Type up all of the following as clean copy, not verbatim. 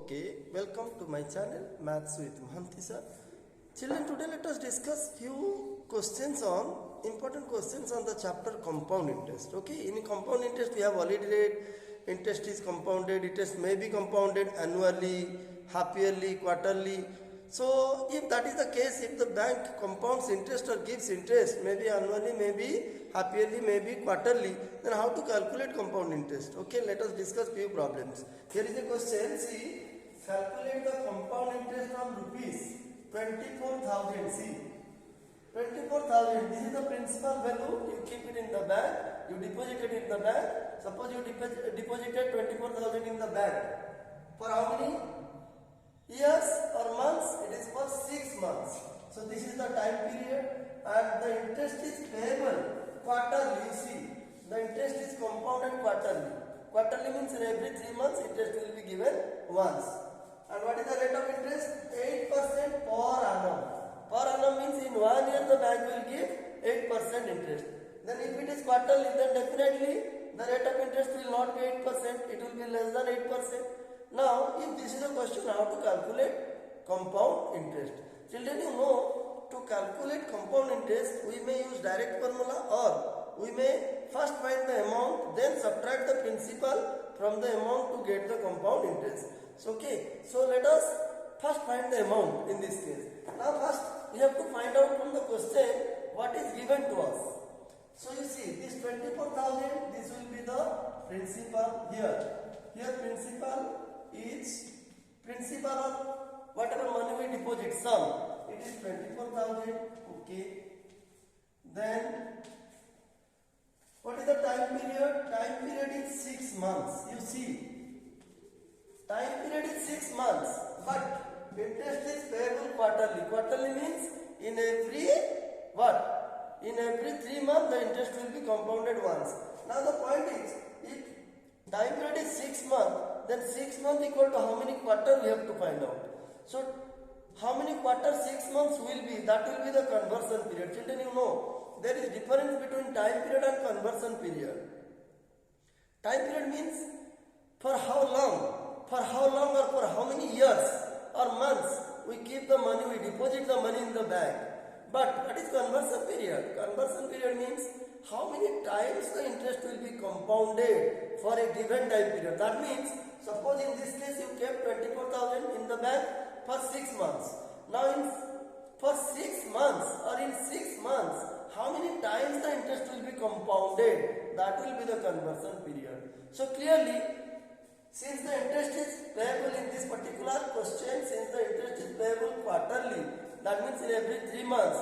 Okay, welcome to my channel Maths with Mahanti sir. Children, today let us discuss few questions on important questions on the chapter compound interest. Okay, in compound interest we have already read interest is compounded, interest may be compounded annually, half yearly, quarterly. So if that is the case, if the bank compounds interest or gives interest maybe annually, maybe half yearly, maybe quarterly, then how to calculate compound interest? Okay, let us discuss few problems. Here is a question. See, calculate the compound interest on rupees 24,000. See, 24,000. This is the principal value. You keep it in the bank. You deposit it in the bank. Suppose you deposited 24,000 in the bank. For how many years or months? It is for 6 months. So this is the time period, and the interest is payable quarterly. You see, the interest is compounded quarterly. Quarterly means in every 3 months interest will be given once. And what is the rate of interest? 8% per annum. Per annum means in 1 year the bank will give 8% interest. Then if it is quarterly, then definitely the rate of interest will not be 8%. It will be less than 8%. Now, if this is a question how to calculate compound interest. Children, you know, to calculate compound interest, we may use direct formula or we may first find the amount, then subtract the principal from the amount to get the compound interest. So, okay, so let us first find the amount in this case. Now, first we have to find out from the question what is given to us. So, you see, this 24,000, this will be the principal here. Here, principal is principal of whatever money we deposit, sum. It is 24,000. Okay. Then, what is the time period? Time period is 6 months. You see, time period is 6 months, but interest is payable quarterly. Quarterly means in every what? In every 3 months the interest will be compounded once. Now the point is, if time period is 6 months, then 6 months equal to how many quarters we have to find out. So how many quarters 6 months will be? That will be the conversion period. Children, you know, there is difference between time period and conversion period. Time period means for how long or for how many years or months we keep the money, we deposit the money in the bank. But what is conversion period? Conversion period means how many times the interest will be compounded for a given time period. That means, suppose in this case you kept 24,000 in the bank for 6 months. Now for 6 months or in 6 months, how many times the interest will be compounded? That will be the conversion period. So clearly, since the interest is payable in this particular question, since the interest is payable quarterly, that means in every 3 months.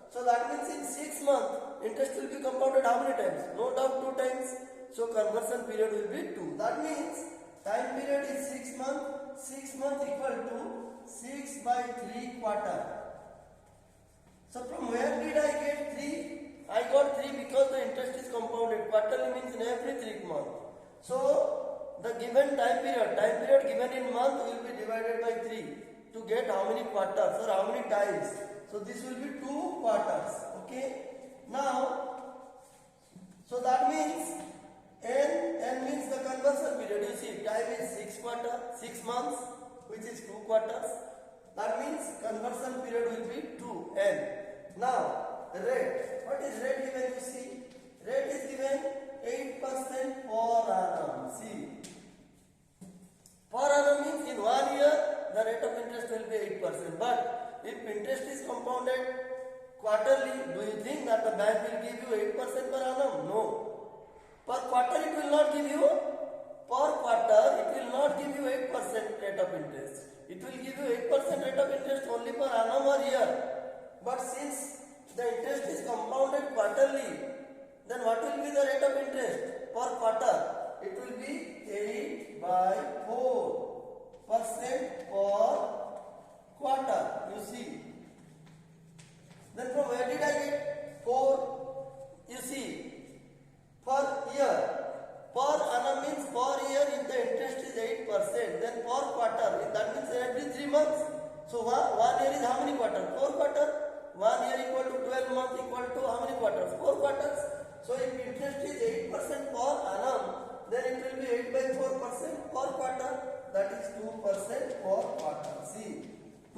So that means in 6 months, interest will be compounded how many times? No doubt 2 times. So conversion period will be 2. That means time period is 6 months. 6 months equal to 6 by 3 quarter. So from where did I get 3? I got 3 because the interest is compounded. Quarterly means in every 3 months. So the given time period given in month will be divided by 3 to get how many quarters or how many times. So this will be 2 quarters. Okay. Now, so that means N means the conversion period. You see, time is 6 months, which is 2 quarters. That means conversion period will be 2N. Now, rate. What is rate given? You see, rate is given 8% per annum. See, per annum means in 1 year the rate of interest will be 8%. But if interest is compounded quarterly, do you think that the bank will give you 8% per annum? No. Per quarter it will not give you. Per quarter it will not give you 8% rate of interest. It will give you 8% rate of interest only per annum or year. But since the interest is compounded quarterly, then what will be the rate of interest per quarter? It will be 8 by 4% per quarter. You see. Then from where did I get 4? You see, per year. Per annum means per year if the interest is 8%. Then per quarter, that means every 3 months. So 1 year is how many quarters? 4 quarters. 1 year equal to 12 months equal to how many quarters? 4 quarters. So if interest is 8% per annum, then it will be 8 by 4% per quarter. that is 2% per quarter. See, 2%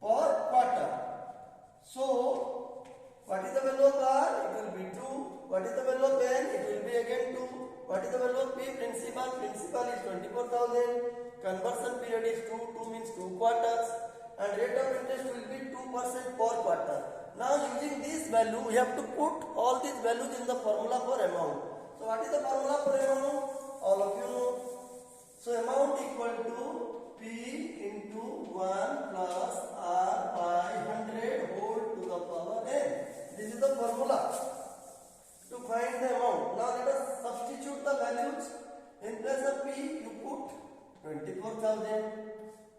per quarter. So, what is the value of R? It will be 2. What is the value of N? It will be again 2. What is the value of P? Principal. Principal is 24,000. Conversion period is 2. 2 means 2 quarters. And rate of interest will be 2% per quarter. Now using this value, we have to put all these values in the formula for amount. So what is the formula for amount? All of you know. So amount equal to P into 1 plus R by 100 whole to the power n. This is the formula to find the amount. Now let us substitute the values. In place of P, you put 24,000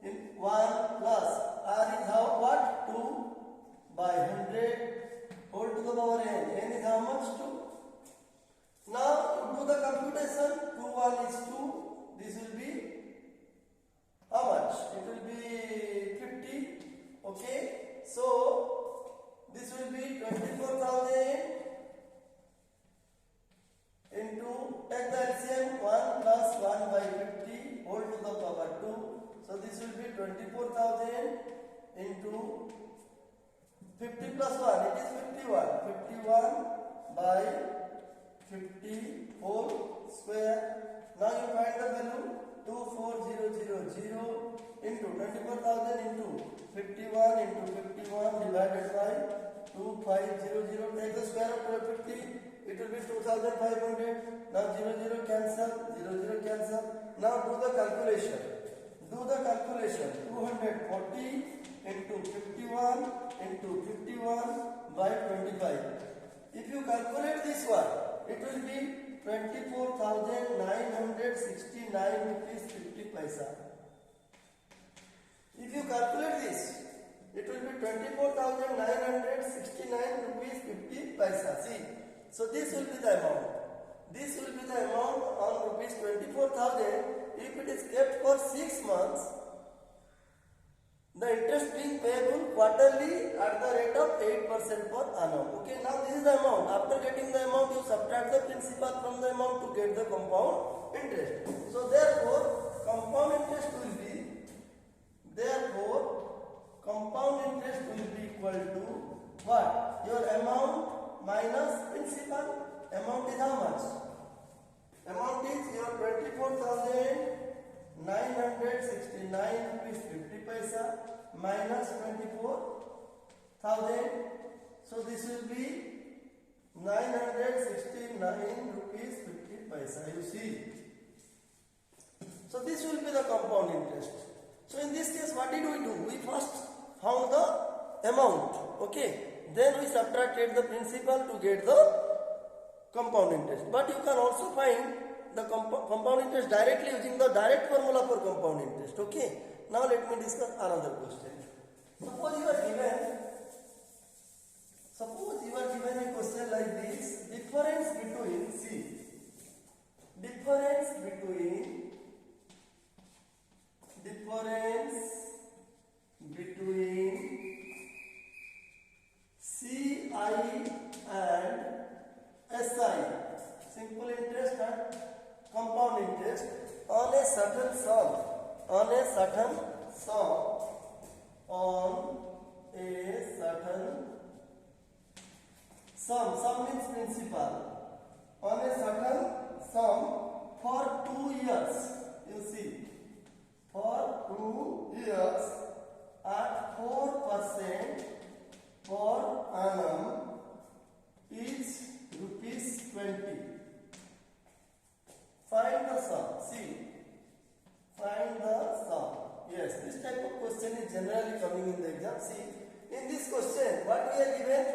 in 1 plus R is how what? 2 by 100 whole to the power n. N is how much? 2. Now do the computation. 2 1 is 2. This will be how much? It will be 50. Okay. So this will be 24,000 into, take the LCM, 1 plus 1 by 50 whole to the power 2. So this will be 24,000 into 50 plus 1, it is 51. 51 by 50 whole square. Now you find the value 24000 into 24,000 into 51 into 51 divided by 2500. Take the square of 50. It will be 2,500. Now 0 cancel, 0 cancel. Now do the calculation. 240 into 51 into 51 by 25. If you calculate this one, it will be 24,969 rupees 50 paisa. If you calculate this, it will be 24,969 rupees 50 paisa. See, so this will be the amount. This will be the amount on rupees 24,000. If it is kept for 6 months, the interest being payable quarterly at the rate of 8% per annum. Okay, now this is the amount. After getting the amount, you subtract the principal from the amount to get the compound interest. So therefore, compound interest will be equal to what? Your amount minus principal. Amount is how much? Amount is your 24,969 rupees 50 paisa minus 24,000. So this will be 969 rupees 50 paisa. You see. So this will be the compound interest. So in this case, what did we do? We first found the amount. Okay. Then we subtracted the principal to get the compound interest. But you can also find the compound interest directly using the direct formula for compound interest. Okay. Now let me discuss another question. Suppose you are given a question like this. Difference between CI and SI, simple interest and compound interest, on a certain sum means principal, on a certain sum for 2 years. You see, for 2 years at 4% per annum is rupees 20. Find the sum. See, find the sum. Yes, this type of question is generally coming in the exam. See, in this question, what we are given?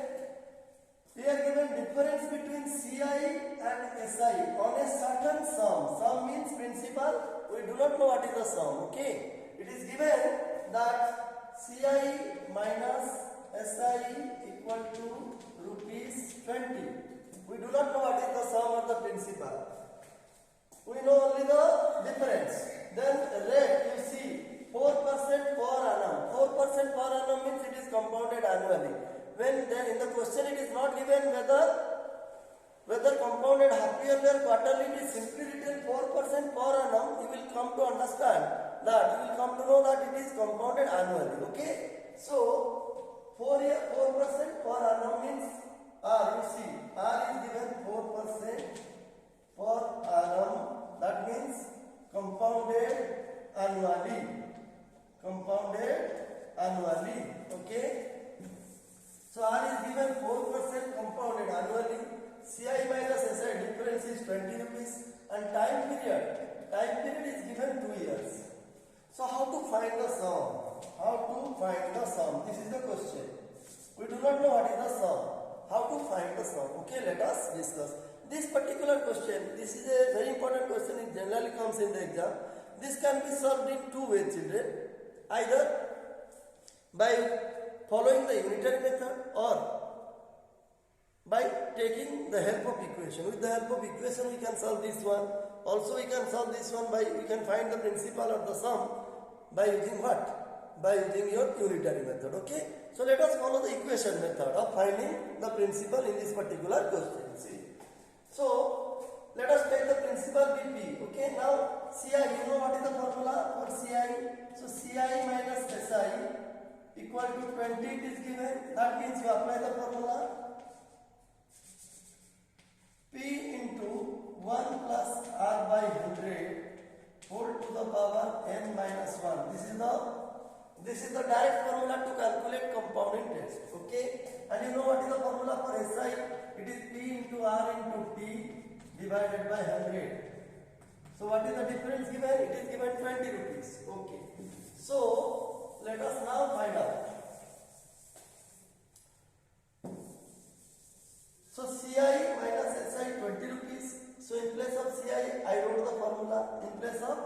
We are given difference between CI and SI on a certain sum. Sum means principal. We do not know what is the sum. Okay, it is given that CI minus SI equal to rupees 20. We do not know what is the sum or the principal. We know only the difference. Then rate, you see, 4% per annum. 4% per annum means it is compounded annually. When then in the question it is not given whether compounded half yearly or quarterly, it is simply written 4% per annum. You will come to understand that, you will come to know that it is compounded annually. Okay, so 4% per annum means R. You see, R is given 4% per annum. That means compounded annually. Compounded annually. Okay. So R is given 4% compounded annually. CI minus SI difference is 20 rupees, and time period is given 2 years. So how to find the sum? How to find the sum? This is the question. We do not know what is the sum. How to find the sum? Okay, let us discuss. This particular question, this is a very important question. It generally comes in the exam. This can be solved in two ways, children. Either by following the unitary method or by taking the help of equation. With the help of equation we can solve this one. Also we can solve this one by, we can find the principal or the sum by using what? By using your unitary method. Okay. So let us follow the equation method of finding the principal in this particular question. See. So let us take the principal BP. Okay. Now CI, you know what is the formula for CI? So CI minus SI equal to 20 it is given. That means you apply the formula P into 1 plus R by 100 whole to the power n minus 1. This is the direct formula to calculate compound interest. Okay, and you know what is the formula for SI? It is P into R into T divided by 100. So what is the difference given? It is given 20 rupees. Okay, so let us now find out. So CI minus SI 20 rupees. So in place of CI I wrote the formula. In place of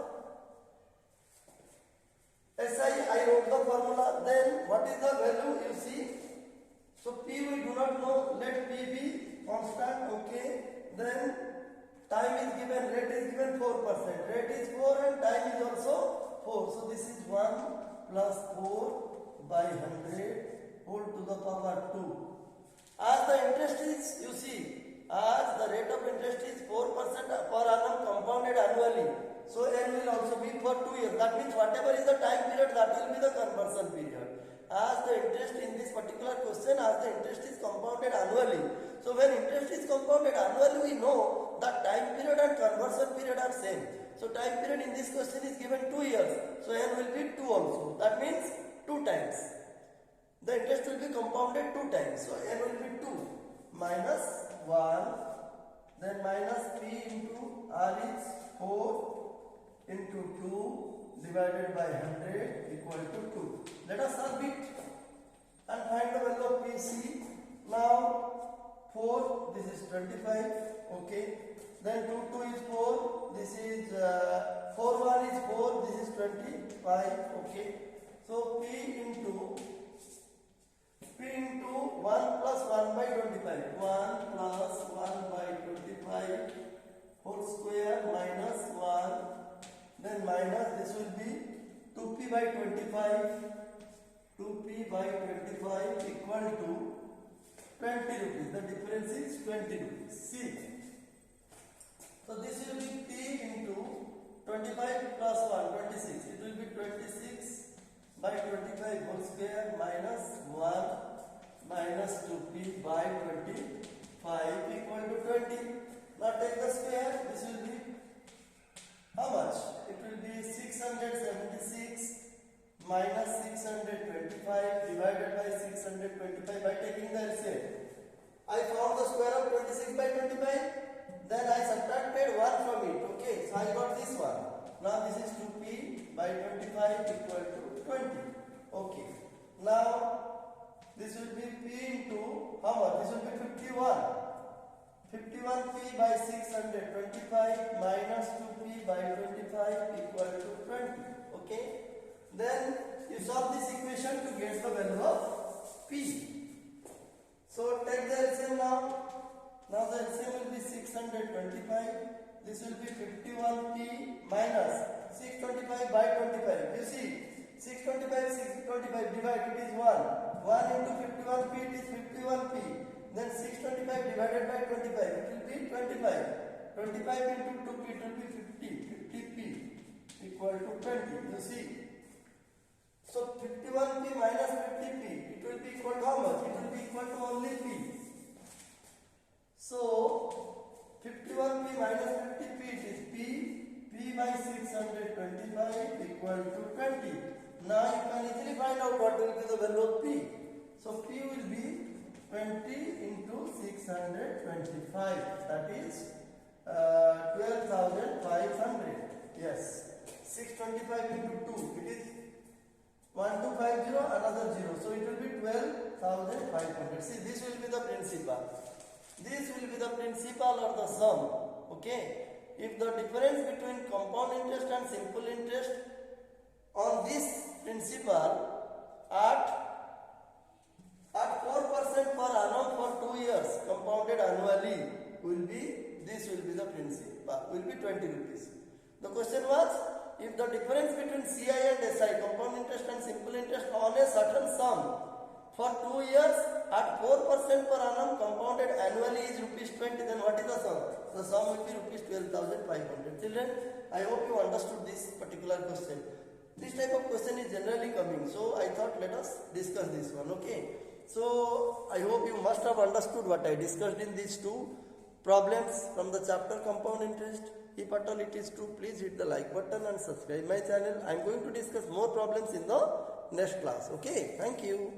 SI I wrote the formula. Then what is the value? You see. So P we do not know. Let P be constant. Okay. Then time is given. Rate is given 4%. Rate is 4 and time is also 4. So this is 1 plus 4 by 100 whole to the power 2. As the interest is, you see, as the rate of interest is 4% per annum compounded annually, so n will also be for 2 years. That means whatever is the time period, that will be the conversion period. As the interest in this particular question, as the interest is compounded annually, so when interest is compounded annually, we know that time period and conversion period are same. So time period in this question is given 2 years, so n will be 2 also. That means 2 times. The interest will be compounded 2 times. So n will be 2 minus 1, then minus P into R is 4 into 2 divided by 100 equal to 2. Let us solve it and find the value of PC. Now 4, this is 25. Okay. Then 2 2 is 4. This is 4 1 is 4. This is 25. Okay. So P into 1 plus 1 by 25. 1 plus 1 by 25 whole square minus 1. Then minus, this will be 2p by 25. 2p by 25 equal to 20 rupees. The difference is 20 rupees. See. So this will be p into 25 plus 1, 26. It will be 26 by 25 whole square minus 1 minus 2p by 25 equal to 20. Now take the square. This will be how much? It will be 676 minus 625 divided by 625 by taking the LCM. I found the square of 26 by 25. Then I subtracted 1 from it. Okay, so I got this one. Now this is 2p by 25 equal to 20. Okay. Now this will be p into how much? This will be 51. 51p by 625 minus 2p by 25 equal to 20. Okay. Then you solve this equation to get the value of p. So take the LCM now. Now the LCM will be 625. This will be 51p minus 625 by 25. You see, 625 divide, it is 1. 1 into 51p, it is 51p. Then 625 divided by 25, it will be 25. 25 into 2p, it will be 50. 50p equal to 20. You see. So 51p minus 50p, it will be equal to how much? It will be equal to only p. So 51p minus 50p, it is p. P by 625 equal to 20. Now you can easily find out what will be the value of p. So p will be 20 into 625. That is 12,500. Yes. 625 into 2. It is 1250, another 0. So it will be 12,500. See, this will be the principal. This will be the principal or the sum. Okay. If the difference between compound interest and simple interest on this principal at 4% per annum for 2 years compounded annually will be, this will be the principal, will be 20 rupees. The question was, if the difference between CI and SI, compound interest and simple interest on a certain sum for 2 years at 4% per annum compounded annually is rupees 20, then what is the sum? The sum will be rupees 12,500. Children, I hope you understood this particular question. This type of question is generally coming, so I thought let us discuss this one. Okay. So I hope you must have understood what I discussed in these two problems from the chapter compound interest. If at all it is true, please hit the like button and subscribe my channel. I am going to discuss more problems in the next class. Okay. Thank you.